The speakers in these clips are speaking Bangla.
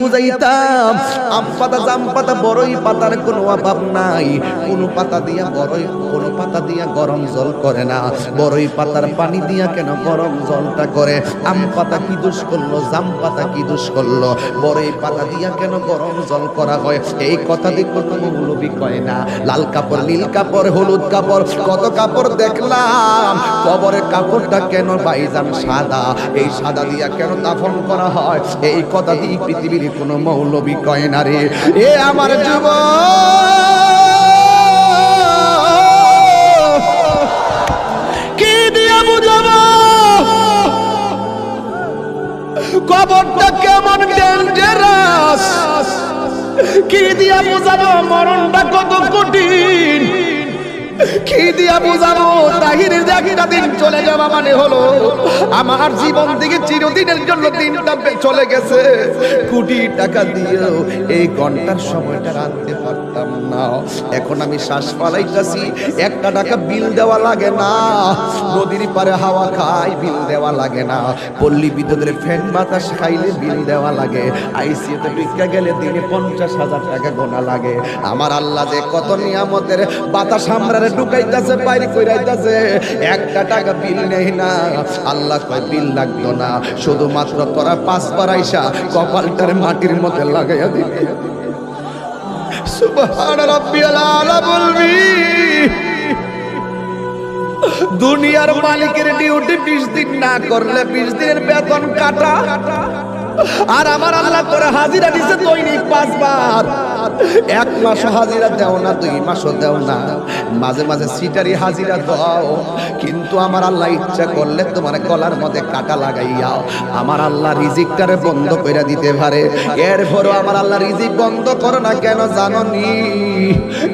বুঝাইতাম আম পাতা জাম পাতা বড়ই পাতার কোনো অভাব নাই। কোনো পাতা দিয়া বড়ই, কোনো পাতা দিয়া গরম জল করে না, বড়ই পাতার পানি দিয়া কেন গরম জলটা করে? আম পাতা কি দোষ করলো, জাম পাতা কি দোষ করলো, বড়ই পাতা দিয়া কেন গরম জল করা হয়? এই কথা দিয়ে কোনো মৌলবি কয় না। লাল কাপড়, নীল কাপড়, হলুদ কাপড়, কত কাপড় দেখলাম, কবরের কাপড়টা কেন ভাইজান সাদা? এই সাদা দিয়া কেন দাফন করা হয়? এই কথা দিয়ে পৃথিবীর কোনো মৌলবি কয় না রে। এ আমার যুবক, কি দিয়া বুঝাবো কবরটা কেমন ডেঞ্জারাস? কি দিয়া বুঝাবো মরণটা কত কঠিন? কি দিয়া বুঝাবো তাহিরের যে একটা দিন চলে যাওয়া মানে হলো আমার জীবন থেকে চিরদিনের জন্য দিনটা চলে গেছে। কোটি টাকা দিয়েও এই ঘন্টার সময়টা রাখতে পারতাম না। এখন আমি শ্বাস ফালাইতেছি, 1 টাকা বিল দেওয়া লাগে না। নদীর পারে হাওয়া খাই, বিল দেওয়া লাগে না। পল্লী বিদ্যুতের ফ্যান বাতাস খাইলে বিল দেওয়া লাগে। আইসিইউতে ঢুকে গেলে দিনে 50,000 টাকা গোনা লাগে। আমার আল্লাহ যে কত নিয়ামতের বাতাস আমরা ঢুকাইতেছে, বাইরে কইরাইতেছে, 1 টাকা বিল নেই না। আল্লাহ কয় বিল লাগতো না, শুধুমাত্র তোরা 5 বার আইসা কপালটার মাটির মধ্যে লাগাইয়া দিবি। সুবহান রাব্বিয়াল আলা বলবি। দুনিয়ার মালিকের ডিউটি 20 দিন না করলে 20 দিনের বেতন কাটা। আর আমার আল্লাহ করে হাজিরা দিছে দৈনিক 5 বার। 1 মাস হাজিরা দেও না, 2 মাসও দেও না, মাঝে মাঝে সিটারি হাজিরা দাও। কিন্তু আমার আল্লাহ ইচ্ছা করলে তোমার গলার মধ্যে কাটা লাগাইয়া আমার আল্লাহ রিজিকটারে বন্ধ করে দিতে পারে। এরপরও আমার আল্লাহ রিজিক বন্ধ করো না কেন জানো নি?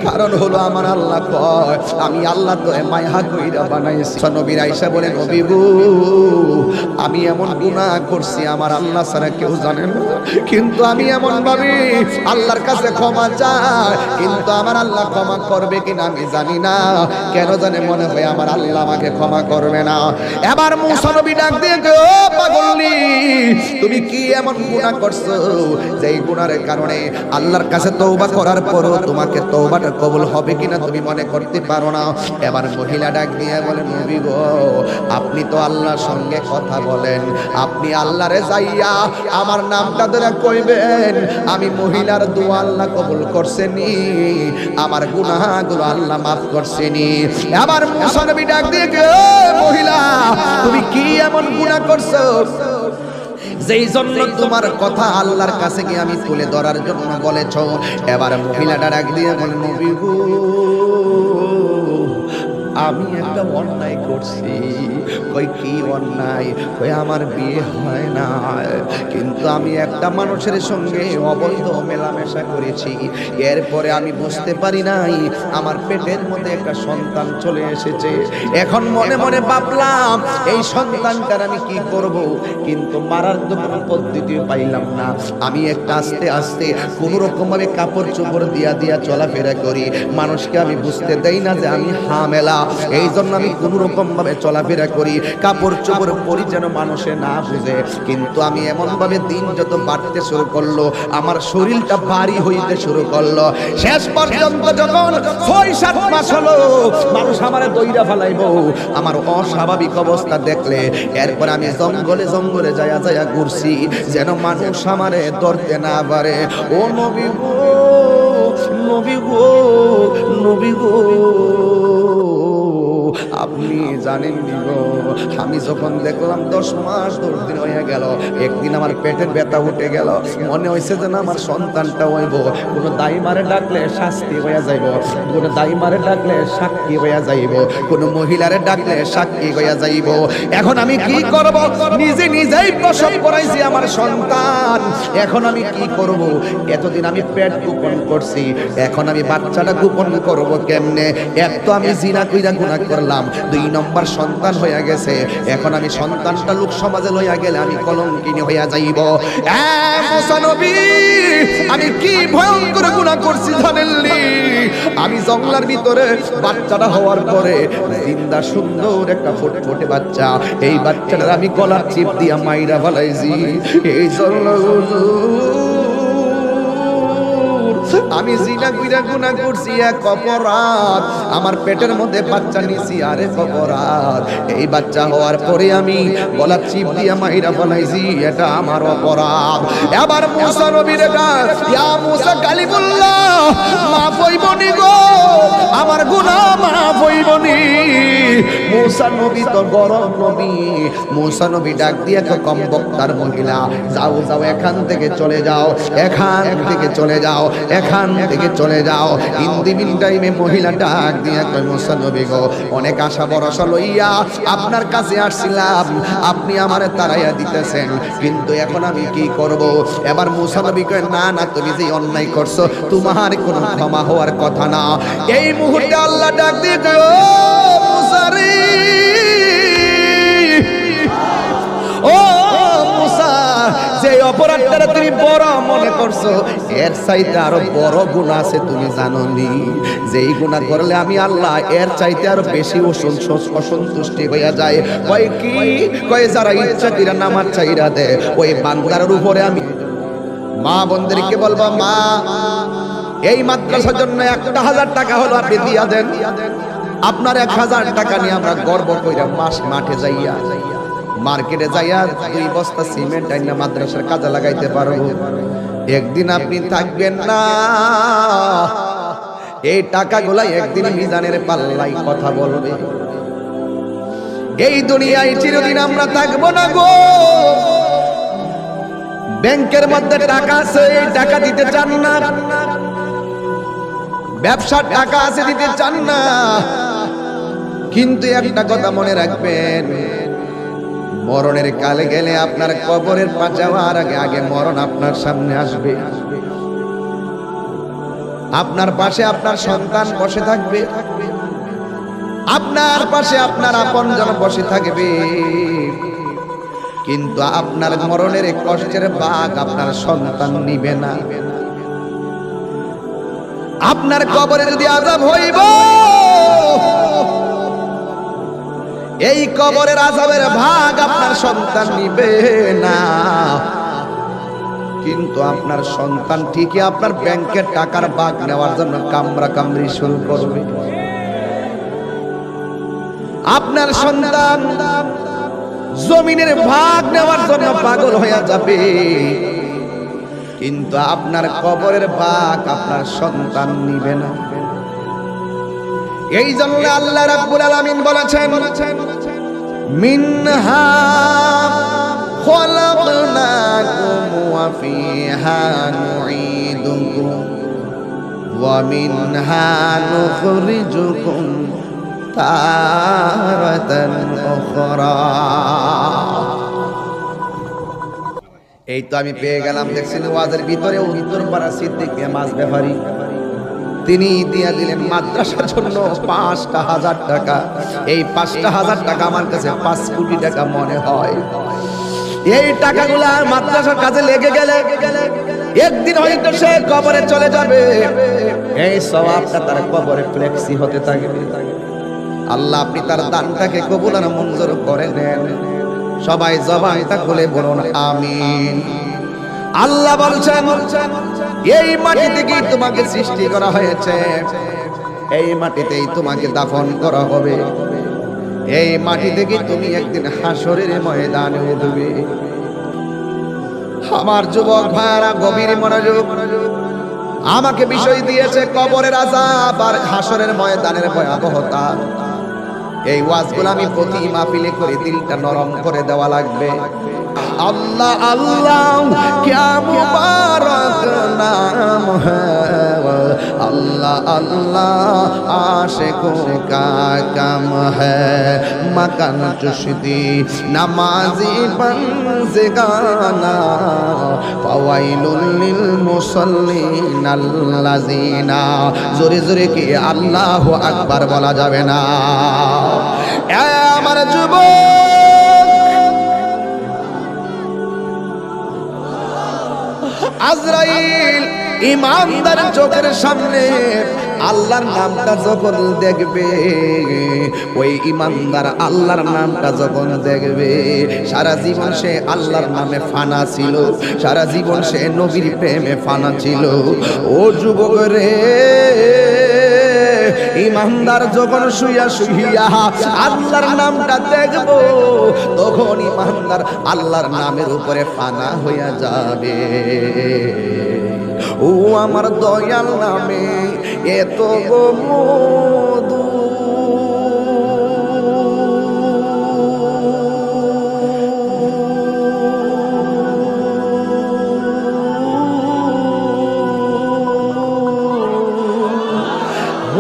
কারণ হলো আমার আল্লাহ কয় আমি আল্লাহ তো মায়া কইরা বানাইছি। নবীর আয়েশা বলেন, নবী গো আমি এমন গুনাহ করছি আমার আল্লাহ ছাড়া কেউ জানে না, কিন্তু আমি এমন ভাবি আল্লাহর কাছে ক্ষমা চাই, কিন্তু আমার আল্লাহ ক্ষমা করবে কিনা আমি জানি না। কেন জানে মনে হয় আমার আল্লাহ আমাকে ক্ষমা করবে না। এবার মুসা নবী ডাক দিয়ে কয়, ও পাগলনি, তুমি কি এমন গুনাহ করছো যে এই গুনাহের কারণে আল্লাহর কাছে তওবা করার পরও তোমাকে তওবাটা কবুল হবে কিনা তুমি মনে করতে পারো না? এবার মহিলা ডাক দিয়ে বলে, নবী গো আপনি তো আল্লাহর সঙ্গে কথা বলেন, আপনি আল্লাহরে যাইয়া আমার নামটা ধরে কইবেন আমি মহিলার দোয়া আল্লাহ কবুল করছেনি, আমার গুনাহগুলো আল্লাহ মাফ করছেনি। আবার মুসা নবী ডাক দিয়ে মহিলা তুমি কি এমন গুনাহ করছো যেই জন্য তোমার কথা আল্লাহর কাছে গিয়ে আমি তুলে ধরার জন্য বলেছো? এবার মহিলাটা ডাক দিয়ে বলে, নবী গো আমি একটা অন্যায় করছি। কই কি অন্যায়? কই আমার বিয়ে হয় না, কিন্তু আমি একটা মানুষের সঙ্গে অবৈধ মেলামেশা করেছি। এরপরে আমি বুঝতে পারি নাই আমার পেটের মধ্যে একটা সন্তান চলে এসেছে। এখন মনে মনে ভাবলাম এই সন্তানটার আমি কি করব, কিন্তু মারার তো কোনো পদ্ধতি পাইলাম না। আমি একটা আস্তে আস্তে কোনো রকম ভাবে কাপড় চোপড় দিয়া দিয়া চলাফেরা করি, মানুষকে আমি বুঝতে দেই না যে আমি হামেলা। এই জন্য আমি কোনো রকম ভাবে চলাফেরা করি, কাপড় চোপড় পরি যেন মানুষে না বুঝে। কিন্তু আমি এমন ভাবে দিন যত বাড়তে শুরু করলো, আমার শরীরটা ভারী হইতে শুরু করলো। শেষ পর্যন্ত যখন 6-7 মাস হলো মানুষ আমারে দইরা ফেলাইবো আমার অস্বাভাবিক অবস্থা দেখলে, এরপর আমি জঙ্গলে জঙ্গলে যায়া যায়া ঘুরছি যেন মানুষ আমারে ধরতে না পারে। ও নবী গো, নবী গো, নবী গো আপনি জানেন গো, আমি যখন দেখলাম 10 মাস 10 দিন হয়ে গেল, একদিন আমার পেটের ব্যথা উঠে গেল, মনে হয়েছে যে না আমার সন্তানটা হইব। কোনো দাইমারে ডাকলে শাস্তি হয়ে যাইব, কোনো দাইমারে ডাকলে সাক্ষী হয়ে যাইব, কোনো মহিলারে ডাকলে সাক্ষী হয়ে যাইব। এখন আমি কি করব? নিজে নিজেই প্রসব করাইছি আমার সন্তান, এখন আমি কি করব? এতদিন আমি পেট গোপন করছি, এখন আমি বাচ্চাটা গোপন করব কেমনে? এক তো আমি জিনা কইরা গুনাহ করলাম, 2 নম্বর সন্তান হয়ে গেছে, এখন আমি সন্তানটা লোক সমাজে লইয়া গেলে আমি কলঙ্কিনী হইয়া যাইব। মুসা নবী আমি কি ভয়ঙ্কর গুনাহ করছি জানেননি? আমি জঙ্গলার ভিতরে বাচ্চাটা হওয়ার পরে জিন্দা সুন্দর একটা ফুটফুটে বাচ্চা, এই বাচ্চাটার আমি গলার চিপ দিয়া মাইরা ফেলাইছি। এই জন্য আমি জিনা কইরা গুনাহ করছি এক অপরাধ, আমার পেটের মধ্যে বাচ্চা নিছি আরেক অপরাধ, এই বাচ্চা হওয়ার পরে আমি গলা চিপ দিয়া মাইরা ফলাইছি, এটা আমার অপরাধ। এবার মুসা নবীর ডাক, ইয়া মুসা কালিমুল্লাহ, মাফ হইবনি গো, আমার গুনাহ মাফ হইবনি। মুসা নবী তো গরম নবী, মুসা নবী ডাক দিয়া কম বক্তার মহিলা, যাও যাও এখান থেকে চলে যাও, এখান থেকে চলে যাও, এখান থেকে চলে যাও। ইন দি মিন টাইমে মহিলা ডাক দিয়া কয়, মুসা নবী গো, অনেক আশা ভরসা লইয়া আপনার কাছে আসছিলাম, আপনি আমারে তাড়াইয়া দিতেছেন, কিন্তু এখন আমি কি করব? এবার মুসা নবী কয়, না না, তুমি যে অন্যায় করছো তোমার কোনো ক্ষমা হওয়ার কথা না। এই মুহূর্তে আল্লাহ ডাক দিয়ে কয়, ও মুসা রে, ও মুসা, যে অপরাধটা তুমি বড় মনে করছো, এর চাইতে আরো বড় গুনাহ আছে, তুমি জানো নি? যেই গুনাহ করলে আমি আল্লাহ এর চাইতে আরো বেশি অসন্তুষ্টি হইয়া যায়। কয় কি? কয় যারা ইচ্ছা কইরা নামাজ চাইরা দেয়, ওই বান্দার উপরে আমি। মা বোনদেরকে বলবো, মা এই মাদ্রাসার জন্য 1000 টাকা হলো আপনি দিয়া দেন, আপনার 1000 টাকা নিয়ে আমরা গর্ব কইরা মাঠে যাইয়া, মার্কেটে যাইয়া 2 বস্তা সিমেন্ট আইনা মাদ্রাসার কাজে লাগাইতে পারবো। একদিন আপনি থাকবেন না, এই টাকাগুলা একদিন মিজানের পাল্লাই কথা বলবে। এই দুনিয়ায় চিরদিন আমরা থাকবো না গো। ব্যাংকের মধ্যে টাকা আছে, এই টাকা দিতে চান না, ব্যবসার টাকা আছে, দিতে চান না, কিন্তু একটা কথা মনে রাখবেন, মরণের কালে গেলে আপনার কবরের পা যাওয়ার আগে আগে মরণ আপনার সামনে আসবে। আপনার পাশে আপনার সন্তান বসে থাকবে, আপনার পাশে আপনার আপনজন বসে থাকবে, কিন্তু আপনার মরণের কষ্টের ভাগ আপনার সন্তান নিবে না। আপনার কবরে যদি আযাব হইব, এই কবরের আযাবের ভাগ আপনার সন্তান নিবে না, কিন্তু আপনার সন্তান ঠিকই আপনার ব্যাংকের টাকার ভাগ নেওয়ার জন্য কামরা কামড়ি শুরু করবে। আপনার সন্তান জমিনের ভাগ নেওয়ার জন্য পাগল হয়ে যাবে, কিন্তু আপনার কবরের ভাগ আপনার সন্তান নিবে না। এই জন্য আল্লাহ রাব্বুল আলামিন বলেছেন, মিনহা খলাকনাকুম ওয়া ফিহা নুঈদুকুম ওয়া মিনহা নুখরিজুকুম তারাতান উখরা। এই তো আমি পেয়ে গেলাম, দেখছেন ওয়াজের ভিতরে উত্তরপাড়া সিদ্দিক মাছ ব্যাপারী, তিনি দিয়া দিলেন মাদ্রাসার জন্য 5,000 টাকা। এই 5,000 টাকা আমার কাছে 5 কোটি টাকা মনে হয়। এই টাকাগুলা মাদ্রাসার কাজে লেগে গেলে একদিন হয়তো সে কবরে চলে যাবে, এই সওয়াবটা তার কবরে ফ্লেক্সি হতে থাকবে। আল্লাহ আপনি তার দানটাকে কবুল আর মঞ্জুর করে নেন। সবাই জবানটা খুলে বলুন আমিন। আল্লাহ বলছেন, এই মাটি থেকেই তোমাকে সৃষ্টি করা হয়েছে, এই মাটিতেই তোমাকে দাফন করা হবে, এই মাটি থেকে তুমি একদিন হাসরের ময়দানে উঠবে। আমার যুবক ভাইরা গভীর মনোযোগ, আমাকে বিষয় দিয়েছে কবরের আযাব আর হাসরের ময়দানের ভয়াবহতা। এই ওয়াজগুলো আমি প্রতি মাহফিলে করে দিলটা নরম করে দেওয়া লাগবে। আল্লাহ আল্লাহ क्या मुबारक नाम है, अल्लाह अल्लाह आशिकों का काम है, मकान चुश्ती नमाजी बंज़गाना फवाइलुल लिल मुसल्लिन अल्लज़ीना। जोरे जोरे की अल्लाहु আকবার বলা যাবে না। আমার যুবক, আজরাইল ইমানদার চোখের সামনে আল্লাহর নামটা যখন দেখবে, ওই ইমানদার আল্লাহর নামটা যখন দেখবে, সারা জীবন সে আল্লাহর নামে ফানা ছিল, সারা জীবন সে নবীর প্রেমে ফানা ছিল। ও যুবক রে, ইমানদার যখন শুইয়া শুইয়া আল্লাহর নামটা দেখব, তখন ইমানদার আল্লাহর নামের উপরে ফানা হইয়া যাবে। ও আমার দয়াল নামে এত মধু,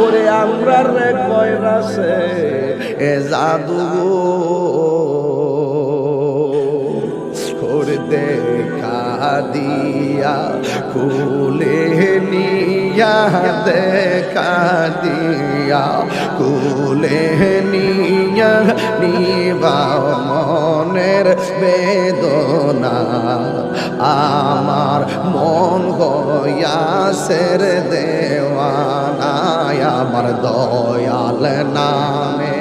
ওরে আমরা রে কয়রাছে এ জাদু, ওরে দেখা দিয়া খুলে নিয়া, দেখা দিয়া খুলে নিয়া, নিবা মনের বেদনা, আমার মন গয়াসের দেওয়ানা, আমার দয়াল নামে,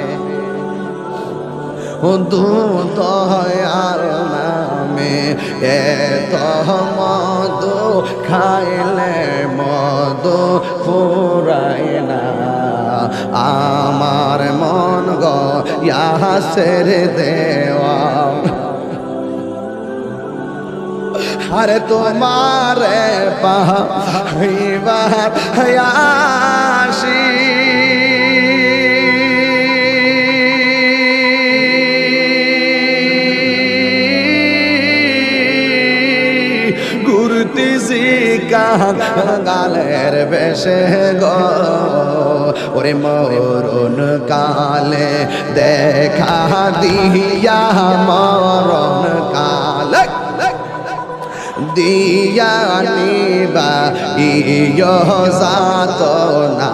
দয়াল নামে এত মধু, খাইলে মধু ফুরায় না, আমার মন গয়াসের দেওয়া। আরে তোমার পাইবার আসি, ঘুরতেছি কাঙালের বেশে গো, ওরে মরণ কালে দেখা দিয়া, মরণ কালে দিয়া নিবা ইয় যাতনা,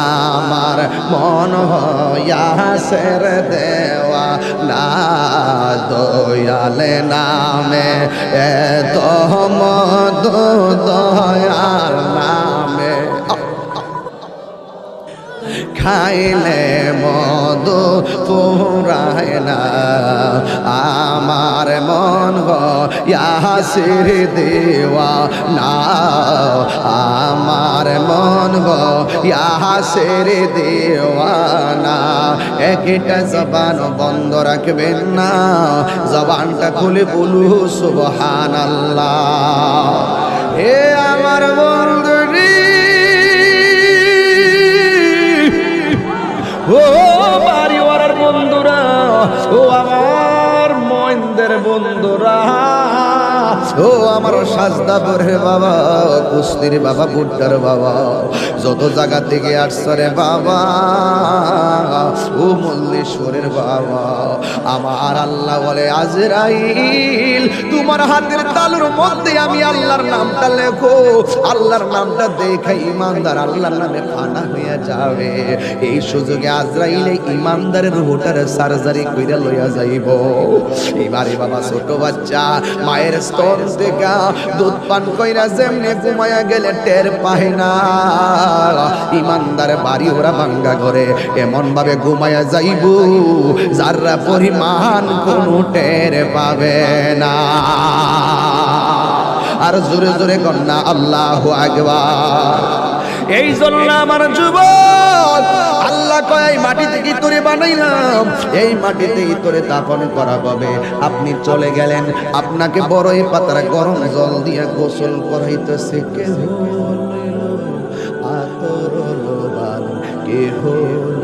আমার মন হয়াসের দেওয়া না, দয়াল নামে এত মধু, দয়াল নামে খাইলে মধু ফুরায় না, আমার মন গয়াসের দেওয়া না, আমার মন গয়াসের দেওয়া না। একটা জবান বন্ধ রাখবেন না, জবানটা খুলে বলু সুবহানাল্লাহ। হে আমার বন্ধুরি, ও বাড়িওয়ালার বন্ধুরা, ও আমার মইনদের বন্ধুরা, ও আমার সাজদাপুরের বাবা, কুস্তির বাবা, বুড্ডার বাবা, যত জায়গা থেকে আসছে রে বাবা, ও মল্লেশ্বরের বাবা, আমার আল্লাহ বলে আজরাইল তোমার হাতের তালুর মধ্যে আমি আল্লাহর নামটা লেখো, আল্লাহর নামটা দেখে ইমানদার আল্লাহর নামে ফানা হয়ে যাবে। এই সুযোগে আজরাইলে ইমানদারের রুহটার সার্জারি কইরা লইয়া যাইব। এবারে বাবা ছোট বাচ্চা মায়ের স্তন থেকে দুধ পান কইরা যেমনে ঘুমায়া গেলে টের পায় না, ইমানদার বাড়ি ওরা ভাঙ্গা ঘরে এমন ভাবে ঘুমায়া যাইব যারা পরিমাণ কোনো টের পাবে না। আর জোরে জোরে কন্যা আল্লাহু আকবার। এই জন্য আমার যুবক আল্লাহ কয় মাটি থেকে তোরে বানাইলাম, এই মাটিতেই তোরে দাফন করা হবে। আপনি চলে গেলেন, আপনাকে বড়ই পাতার গরম জল দিয়ে গোসল করাইতেছে কে আতর লোবান কে হইল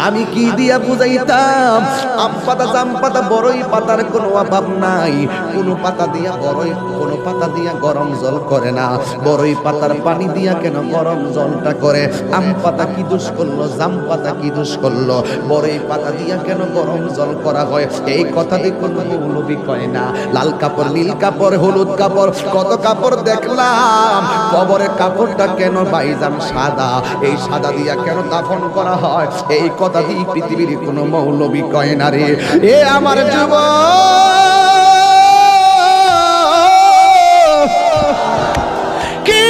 আমি কি দিয়া বুঝাইতাম? আম পাতা, জাম পাতা, বড়ই পাতার কোনো অভাব নাই। কোন পাতা দিয়া বড়ই, কোন পাতা দিয়া গরম জল করে না। বড়ই পাতার পানি দিয়া কেন গরম জলটা করে? আম পাতা কি দোষ করলো? জাম পাতা কি দোষ করলো? বড়ই পাতা দিয়া কেন গরম জল করা হয়? এই কথা দিয়ে কোনো মৌলবি কয় না। লাল কাপড়, নীল কাপড়, হলুদ কাপড়, কত কাপড় দেখলাম। কবরের কাপড়টা কেন ভাইজান সাদা? এই সাদা দিয়া কেন দাফন করা হয়? এই কথা দিয়ে পৃথিবীর কোন মৌলবি কয় না রে। এ আমার যুবক, কি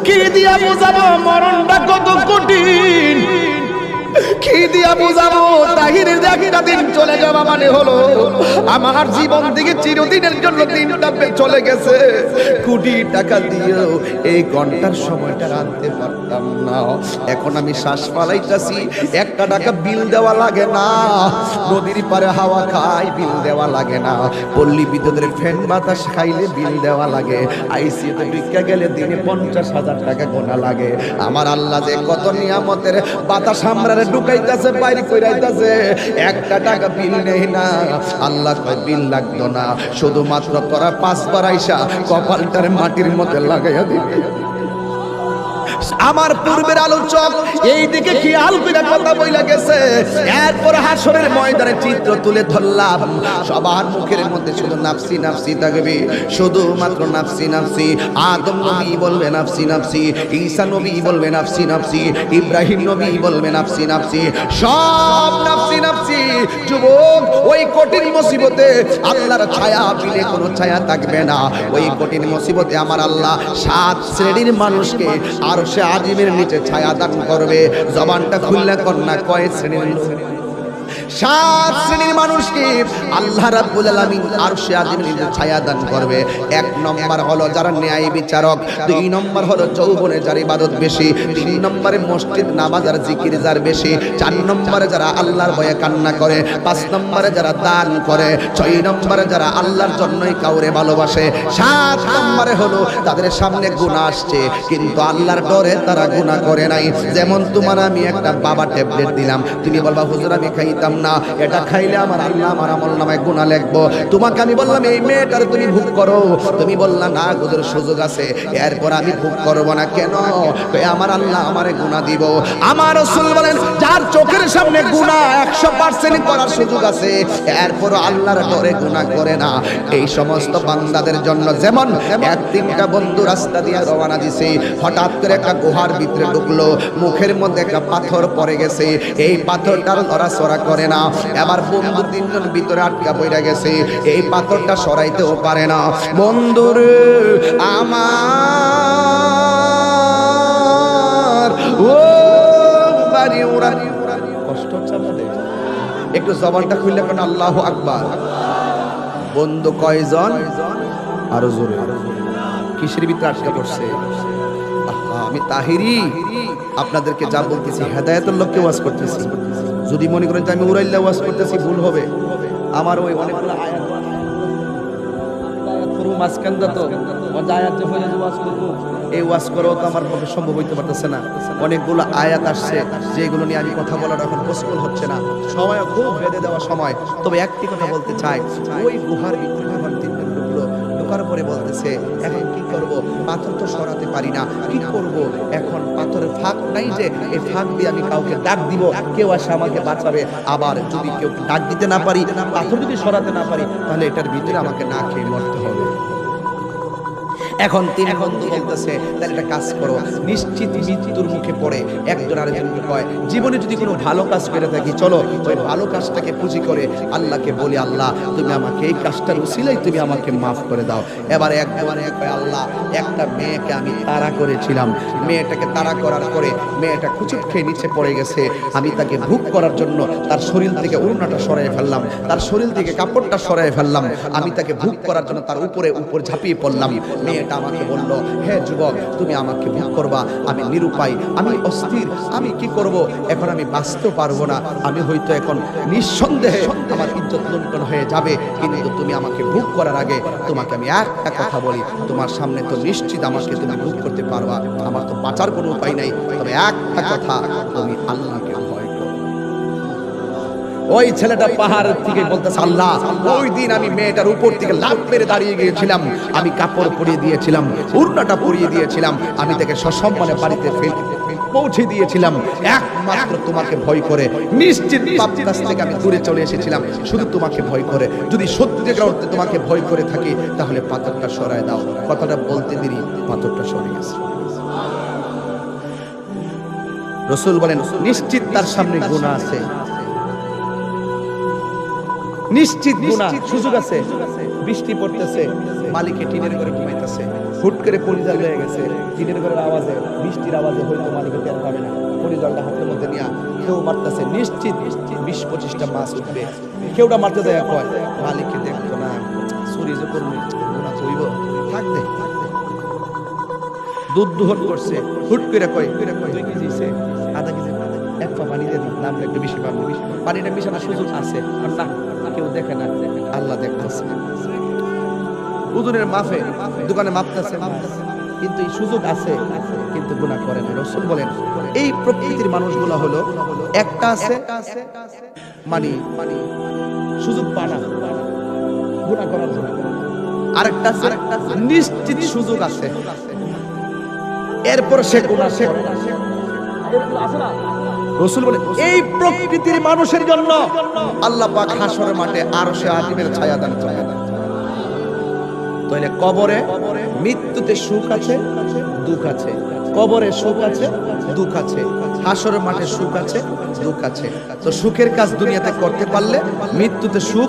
কি দিয়া বুঝাবো মরণটা কত কঠিন, কি দিয়া বুঝাবো তাহিরের একটা দিন চলে যাওয়া মানে হলো আমার জীবন থেকে চিরদিনের জন্য দিনটা চলে গেছে। কোটি টাকা দিয়েও এই ঘন্টার সময়টা আনতে পারতাম না। এখন আমি শ্বাস ফালাইতাছি, 1 টাকা বিল দেওয়া লাগে না, নদীর পারে হাওয়া খাই বিল দেওয়া লাগে না, পল্লী বিদ্যুতের ফ্যান বাতাস খাইলে বিল দেওয়া লাগে, আইসিইউতে ভিক্ষা গেলে দিনে 50,000 টাকা গোনা লাগে। আমার আল্লাহ যে কত নিয়ামতের বাতাস আমরা ঢুকাইতাছে বাইরে কইরাইতাছে, 1 টাকা বিল নেই না। আল্লাহ কয় বিল লাগতো না, শুধুমাত্র তোরা 5 বার আইসা কপালটারে মাটির মধ্যে লাগাইয়া দিবি। আমার পূর্বের আলোচক এই দিকে খেয়াল করে কথা বইলা গেছে। এরপর হাসরের ময়দানে চিত্র তুলে ধরলাম, সবার মুখের মধ্যে শুধু নাফসি নাফসি থাকবে, শুধুমাত্র নাফসি নাফসি। আদম নবী বলবে নাফসি নাফসি, ঈসা নবী বলবে নাফসি নাফসি, ইব্রাহিম নবী বলবে নাফসি নাফসি, সব নাফসি নাফসি। যুবক, ওই কঠিন মুসিবতে আল্লাহর ছায়া পেলে কোনো ছায়া থাকবে না। ওই কঠিন মুসিবতে আমার আল্লাহ 7 শ্রেণীর মানুষকে আর সে আজিমের নিচে ছায়া দান করবে। জবানটা খুললে কন্যা কয় শ্রেণীর লোক? 7 শ্রেণীর মানুষকে আল্লাহ রাব্বুল আলামিন আরশে আজিমের নিচে ছায়া দান করবে। 1 নম্বর হলো যারা ন্যায় বিচারক, 2 নম্বর হলো যৌবনে যার ইবাদত বেশি, 3 নম্বরে মসজিদ নামাজ আর জিকির যার বেশি, 4 নম্বরে যারা আল্লাহর ভয়ে কান্না করে, 5 নম্বরে যারা দান করে, 6 নম্বরে যারা আল্লাহর জন্যই কাউরে ভালোবাসে, 7 নম্বরে হলো তাদের সামনে গুনাহ আসছে কিন্তু আল্লাহর ডরে তারা গুনাহ করে নাই। যেমন তোমার আমি একটা বাবা ট্যাবলেট দিলাম, তুমি বলবা হুজুর আমি খাইতাম না, এটা খাইলে আমার আল্লাহ আমার আমলনামায় গুনাহ লিখবো। তোমাকে আমি বললাম এই মেয়েটার তুমি ভোগ করো, তুমি বললা না হুজুর সুযোগ আছে, এরপর আমি ভোগ করব না। কেন? আমার আল্লাহ আমারে গুনাহ দিব। আমার রাসূল বলেন যার চোখের সামনে গুনাহ 100% করার সুযোগ আছে, এরপর আল্লাহর ডরে গুনাহ করে না, এই সমস্ত বান্দাদের জন্য যেমন 1-3টা বন্ধু রাস্তা দিয়ে রওনা দিছে, হঠাৎ করে একটা গুহার ভিতরে ঢুকলো, মুখের মধ্যে একটা পাথর পড়ে গেছে, এই পাথরটার নড়াচড়া করে না। এবার বন্ধু 3 জন ভিতরে আটকা পড়ে গেছে, এই পাথরটা সরাইতেও পারে না। বন্ধুরে আমার ও বাড়ি ওরা কষ্ট হচ্ছে আমাদের, একটু জবানটা খুললে কেন আল্লাহু আকবার। বন্ধু কয়জন? আরো জোরে। কিসের ভিতরে আটকা পড়ছে? আমি তাহিরি আপনাদেরকে যা বলতেছি হেদায়েতের লক্ষ্যে ওয়াজ করতেছি। যদি মনে করেন যে আমি উড়াইল্লা ওয়াজ করতেছি, ভুল হবে। আমার ওই অনেকগুলো আয়াত মাঝখানটা তো আয়াত ওয়াজ করবো, এই ওয়াজ করাও তো আমার পক্ষে সম্ভব হইতে পারতেছে না। অনেকগুলো আয়াত আসছে যেগুলো নিয়ে আমি কথা বলার এখন পসিবল হচ্ছে না, সময় খুব বেঁধে দেওয়া সময়। তবে একটি কথা বলতে চাই, ওই গুহার ভিতরে যখন 3 জন ঢুকলো, ঢোকার পরে বলতেছে এখন কি করব, পাথর তো সরাতে পারি না, কি করব এখন? পাথরের ফাঁক নাই যে এই ফাঁক দিয়ে আমি কাউকে ডাক দিব, কেউ আসে আমাকে বাঁচাবে। আবার যদি কেউ ডাক দিতে না পারি, পাথর যদি সরাতে না পারি, তাহলে এটার ভিতরে আমাকে না খেয়ে মরতে হবে। এখন 3 বন্ধু বলতেছে তাহলে একটা কাজ করো, নিশ্চিত মৃত্যুর মুখে পড়ে একজন আরেকজনকে কয় জীবনে যদি কোনো ভালো কাজ করে থাকি, চলো ওই ভালো কাজটাকে পুঁজি করে আল্লাহকে বলি, আল্লাহ তুমি আমাকে এই কাজটার উসিলায় তুমি আমাকে মাফ করে দাও। এবার একবারে কয় আল্লাহ একটা মেয়েকে আমি তাড়া করেছিলাম, মেয়েটাকে তাড়া করার পরে মেয়েটা খুচুট খেয়ে নিচে পড়ে গেছে, আমি তাকে ভোগ করার জন্য তার শরীর থেকে ওড়নাটা সরাই ফেললাম, তার শরীর থেকে কাপড়টা সরাই ফেললাম, আমি তাকে ভোগ করার জন্য তার উপরে ঝাঁপিয়ে পড়লাম। মেয়েটা আমাকে বলল হে যুবক তুমি আমাকে ভোগ করবা, আমি নিরুপায়, আমি অস্থির, আমি কি করব? এখন আমি বাঁচতে পারবো না, আমি হয়তো এখন নিঃসন্দেহে আমার ইজ্জত লুণ্ঠন হয়ে যাবে, কিন্তু তুমি আমাকে ভোগ করার আগে তোমাকে আমি একটা কথা বলি, তোমার সামনে তো নিশ্চিত আমাকে তুমি ভোগ করতে পারবা, আমার তো বাঁচার কোনো উপায় নাই, তবে একটা কথা, তুমি আল্লাহকে ভয় করো। ওই ছেলেটা পাহাড়ের থেকে বলতেছে আল্লাহ ওই দিন আমি মেয়েটার উপর থেকে লাফ মেরে দাঁড়িয়ে গিয়েছিলাম, আমি কাপড় পরিয়ে দিয়েছিলাম, ওড়নাটা পরিয়ে দিয়েছিলাম, আমি তাকে সসম্মানে বাড়িতে পৌঁছে দিয়েছিলাম, একমাত্র তোমাকে ভয় করে, নিশ্চিত পাপ কাজ থেকে আমি দূরে চলে এসেছিলাম শুধু তোমাকে ভয় করে। যদি সত্যিকার অর্থে তোমাকে ভয় করে থাকি তাহলে পাথরটা সরায় দাও। কথাটা বলতে দেরি পাথরটা সরে গেছে। রাসূল বলেন নিশ্চিত তার সামনে গুনাহ আছে, নিশ্চিত গুনাহ। সুযোগ আছে, বৃষ্টি পড়তেছে, মালিকে টিনের ঘরে ঘুমাইতেছে, হুট করে পরিজাল হয়ে গেছে, টিনের ঘরের আওয়াজে, বৃষ্টির আওয়াজে হয়তো মালিকে টের পাবে না, পরিজালটা হাতের মধ্যে নিয়ে কেউ মারতেছে, নিশ্চিত 20-25টা মাছ উঠবে। কেউটা মারতে যায়, কয় মালিককে দেখতো না, চুরি যে করবো, গুনাহ হইব, থাকবে। দুধ দুহন করছে, হুট করে কয় 2 কেজি হইছে, আধা কেজি, 1 পা পানি দিয়ে দিন, নামলে একটু বেশি পাবো, পানিটা মিশানোর সুযোগ আছে, আর না কেউ দেখে না, আল্লাহ দেখতেছে। ওজনের মাপে দোকানে মাপতেছে, কিন্তু এই সুযোগ আছে, কিন্তু গুনাহ করে না। রাসূল বলেন এই প্রকৃতির মানুষগুলো হলো, একটা আছে মানে সুযোগ পানা গুনাহ করার জন্য, আরেকটা আছে নিশ্চিত সুযোগ আছে, এরপর সে গুনাহ করে না। রাসূল বলেন এই প্রকৃতির মানুষের জন্য আল্লাহ পাক হাশরের মাঠে আরশে আজিমের ছায়া দান করেন। তাহলে কবরে মৃত্যুতে সুখ আছে, দুঃখ আছে, কবরে সুখ আছে, দুঃখ আছে, হাশরের মাঠে সুখ আছে, দুঃখ আছে। তো সুখের কাজ দুনিয়াতে করতে পারলে মৃত্যুতে সুখ,